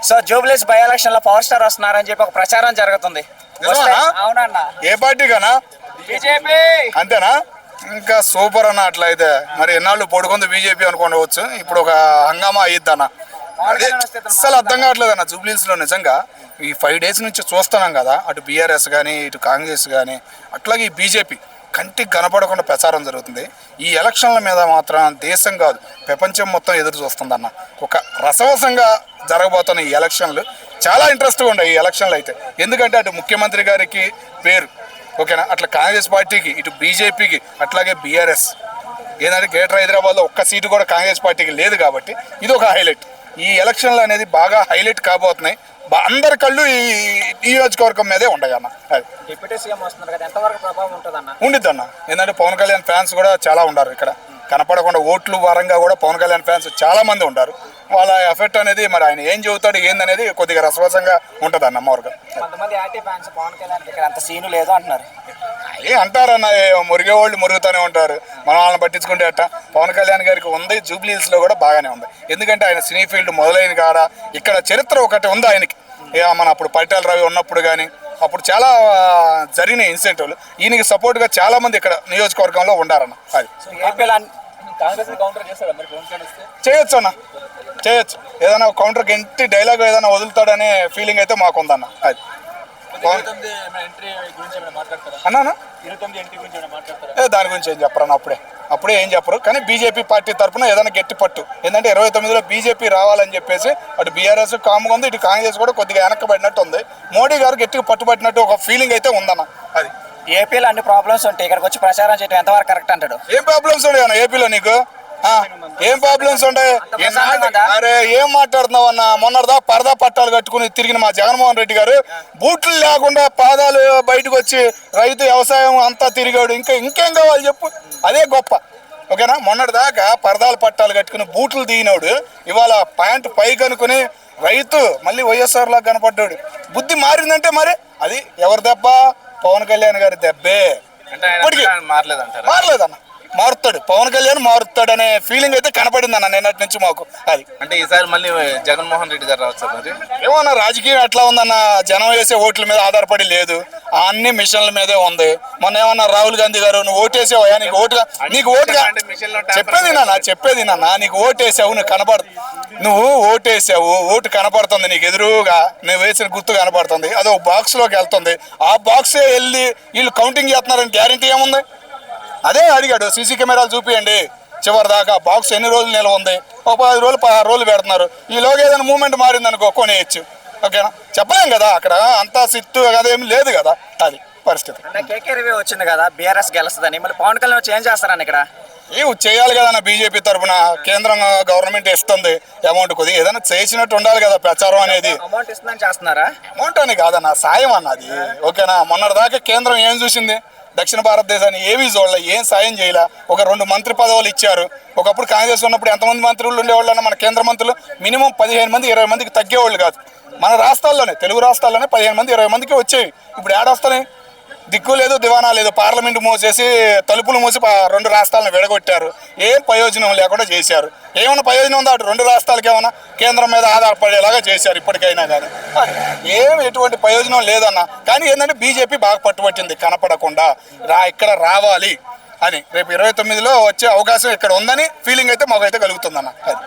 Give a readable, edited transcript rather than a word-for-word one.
So Jubilees by election లో power star వస్తున్నారని చెప్పి ఒక ప్రచారం జరుగుతుంది. అవునన్నా? ఏ పార్టీ కన్నా? బీజేపీ. అంతేనా? ఇంకా సూపర్ అన్న. అట్లయితే మరి ఎన్నాళ్ళు పొడుకుంది బీజేపీ అనుకోవచ్చు. ఇప్పుడు ఒక హంగామా అయ్యిద్దన్న. అసలు అర్థం కావట్లేదు అన్న. జూబ్లీస్ లో నిజంగా ఈ 5 days నుంచి చూస్తున్నాం కదా, అటు బీఆర్ఎస్ కానీ ఇటు కాంగ్రెస్ కానీ అట్లాగే ఈ బీజేపీ కంటికి కనపడకుండా ప్రచారం జరుగుతుంది. ఈ ఎలక్షన్ల మీద మాత్రం దేశం కాదు ప్రపంచం మొత్తం ఎదురు చూస్తుందన్న. ఒక రసవసంగా జరగబోతున్న ఈ ఎలక్షన్లు చాలా ఇంట్రెస్ట్గా ఉన్నాయి. ఈ ఎలక్షన్లు అయితే ఎందుకంటే అటు ముఖ్యమంత్రి గారికి పేరు, ఓకేనా, అట్లా కాంగ్రెస్ పార్టీకి, ఇటు బీజేపీకి, అట్లాగే బీఆర్ఎస్. ఏంటంటే గ్రేటర్ హైదరాబాద్లో ఒక్క సీటు కూడా కాంగ్రెస్ పార్టీకి లేదు కాబట్టి ఇది ఒక హైలైట్. ఈ ఎలక్షన్లు అనేది బాగా హైలైట్ కాబోతున్నాయి. అందరి కళ్ళు ఈ నియోజకవర్గం మీదే ఉండయి అన్న. ఉండిద్ది అన్న. ఏంటంటే పవన్ కళ్యాణ్ ఫ్యాన్స్ కూడా చాలా ఉన్నారు ఇక్కడ. కనపడకుండా ఓట్లు పరంగా కూడా పవన్ కళ్యాణ్ ఫ్యాన్స్ చాలా మంది ఉంటారు. వాళ్ళ ఎఫెక్ట్ అనేది మరి ఆయన ఏం చెబుతాడు ఏందనేది కొద్దిగా రసవసంగా ఉంటుంది అన్న. అమ్మవారుగా అంటారన్న, మురిగే వాళ్ళు మురుగుతూనే ఉంటారు. మన వాళ్ళని పట్టించుకుంటే అట్ట. పవన్ కళ్యాణ్ గారికి ఉంది, జూబ్లీహిల్స్ లో కూడా బాగానే ఉంది. ఎందుకంటే ఆయన సినీ ఫీల్డ్ మొదలైన కాడ ఇక్కడ చరిత్ర ఒకటి ఉంది ఆయనకి. మన అప్పుడు పరిటాల రవి ఉన్నప్పుడు కానీ అప్పుడు చాలా జరిగిన ఇన్సిడెంట్లు ఈయనకి సపోర్ట్గా చాలా మంది ఇక్కడ నియోజకవర్గంలో ఉండారన్న. అది చేయొచ్చు అన్న, చేయొచ్చు. ఏదైనా కౌంటర్ గంటి డైలాగ్ ఏదైనా వదులుతాడనే ఫీలింగ్ అయితే మాకు ఉందన్న. అది అన్నా దాని గురించి ఏం చెప్పరన్న. అప్పుడే ఏం చెప్పరు. కానీ బీజేపీ పార్టీ తరఫున ఏదైనా గట్టి పట్టు. ఏంటంటే 29లో బీజేపీ రావాలని చెప్పేసి అటు బీఆర్ఎస్ కాముగా ఉంది, ఇటు కాంగ్రెస్ కూడా కొద్దిగా వెనక్కబడినట్టు ఉంది. మోడీ గారు గట్టిగా పట్టుబట్టినట్టు ఒక ఫీలింగ్ అయితే ఉందన్న. అది ఏపీలో అన్ని ప్రాబ్లమ్స్ ఉంటాయి, ఇక్కడికి వచ్చి ప్రచారం చేయడం ఎంతవరకు కరెక్ట్ అంటాడు? ఏం ప్రాబ్లమ్స్ ఉంటాయి అన్న ఏపీలో? నీకు ఏం ప్రాబ్లమ్స్ ఉంటాయి? అరే ఏం మాట్లాడుతున్నావు అన్న? మొన్నదా పరదా పట్టాలు కట్టుకుని తిరిగిన మా జగన్మోహన్ రెడ్డి గారు బూట్లు లేకుండా పాదాలు బయటకు వచ్చి రైతు వ్యవసాయం అంతా తిరిగాడు. ఇంకేం కావాలి చెప్పు? అదే గొప్ప. ఓకేనా? మొన్నటిదాకా పరదాలు పట్టాలు కట్టుకుని బూట్లు దిగినోడు ఇవాళ ప్యాంటు పైకి అనుకుని రైతు మళ్ళీ వైఎస్ఆర్ లాగా కనపడ్డాడు. బుద్ధి మారిందంటే మరి అది ఎవరి దెబ్బ? పవన్ కళ్యాణ్ గారి దెబ్బే. మారలేదన్న. మారుతాడు, పవన్ కళ్యాణ్ మారుతాడు అనే ఫీలింగ్ అయితే కనపడింది అన్న నిన్నటి నుంచి మాకు. అది అంటే ఈసారి మళ్ళీ జగన్మోహన్ రెడ్డి గారు రావచ్చు మరి. ఏమన్నా రాజకీయం ఎట్లా ఉందన్న? జనం వేసే ఓట్ల మీద ఆధారపడి లేదు, అన్ని మిషన్ల మీదే ఉంది. మొన్న ఏమన్నా రాహుల్ గాంధీ గారు నువ్వు ఓటేసావా? నీకు ఓటుగా చెప్పేది నాన్న, నీకు ఓటేసావు, నువ్వు నువ్వు ఓటేసావు, ఓటు కనపడుతుంది నీకు ఎదురుగా, నువ్వు వేసిన గుర్తు కనపడుతుంది. అది ఒక బాక్స్ లోకి వెళ్తుంది. ఆ బాక్సే వెళ్ళి వీళ్ళు కౌంటింగ్ చేస్తున్నారని గ్యారంటీ ఏముంది? అదే అడిగాడు, సీసీ కెమెరాలు చూపియండి చివరి దాకా, బాక్స్ ఎన్ని రోజులు నిల్వ ఉంది, ఒక 10 రోజులు 16 రోజులు పెడుతున్నారు. ఈలోగా ఏదైనా మూమెంట్ మారిందనుకో కొనేయచ్చు. ఓకేనా? చెప్పలేం కదా, అక్కడ అంతా సిట్టు అదేమి లేదు కదా. అది పరిస్థితి. కేకేఆర్ వచ్చింది కదా, బీఆర్ఎస్ గెలుస్తుందని, మళ్ళీ పవన్ కళ్యాణ్ చేంజ్ చేస్తారని ఇక్కడ చేయాలి కదా బీజేపీ తరఫున. కేంద్రం గవర్నమెంట్ ఇస్తుంది అమౌంట్, కొద్దిగా ఏదైనా చేసినట్టు ఉండాలి కదా ప్రచారం అనేది. అమౌంట్ ఇస్తుందని చేస్తున్నారా? అమౌంట్ అని కాదన్న, సాయం అన్నది. ఓకేనా? మొన్నటిదాకా కేంద్రం ఏం చూసింది? దక్షిణ భారతదేశాన్ని ఏమీ చూడలే, ఏం సాయం చేయలే. ఒక 2 మంత్రి పదవులు ఇచ్చారు. ఒకప్పుడు కాంగ్రెస్ ఉన్నప్పుడు ఎంతమంది మంత్రులు ఉండేవాళ్ళు అన్న? మన కేంద్ర మంత్రులు మినిమం 15 మంది 20 మందికి తగ్గేవాళ్ళు కాదు. మన రాష్ట్రాల్లోనే, తెలుగు రాష్ట్రాల్లోనే 15 మంది 20 మందికి వచ్చేవి. ఇప్పుడు ఏడొస్తున్నాయి? దిక్కు లేదు, దివానా లేదు. పార్లమెంటు మూసేసి తలుపులు మూసి 2 రాష్ట్రాలను విడగొట్టారు. ఏం ప్రయోజనం లేకుండా చేశారు. ఏమైనా ప్రయోజనం ఉందా? అటు 2 రాష్ట్రాలకి ఏమైనా కేంద్రం మీద ఆధారపడేలాగా చేశారు ఇప్పటికైనా కానీ. ఎటువంటి ప్రయోజనం లేదన్న. కానీ ఏంటంటే బీజేపీ బాగా పట్టుబట్టింది కనపడకుండా ఇక్కడ రావాలి అని. రేపు 29లో వచ్చే అవకాశం ఇక్కడ ఉందని ఫీలింగ్ అయితే మాకైతే కలుగుతుందన్న. అది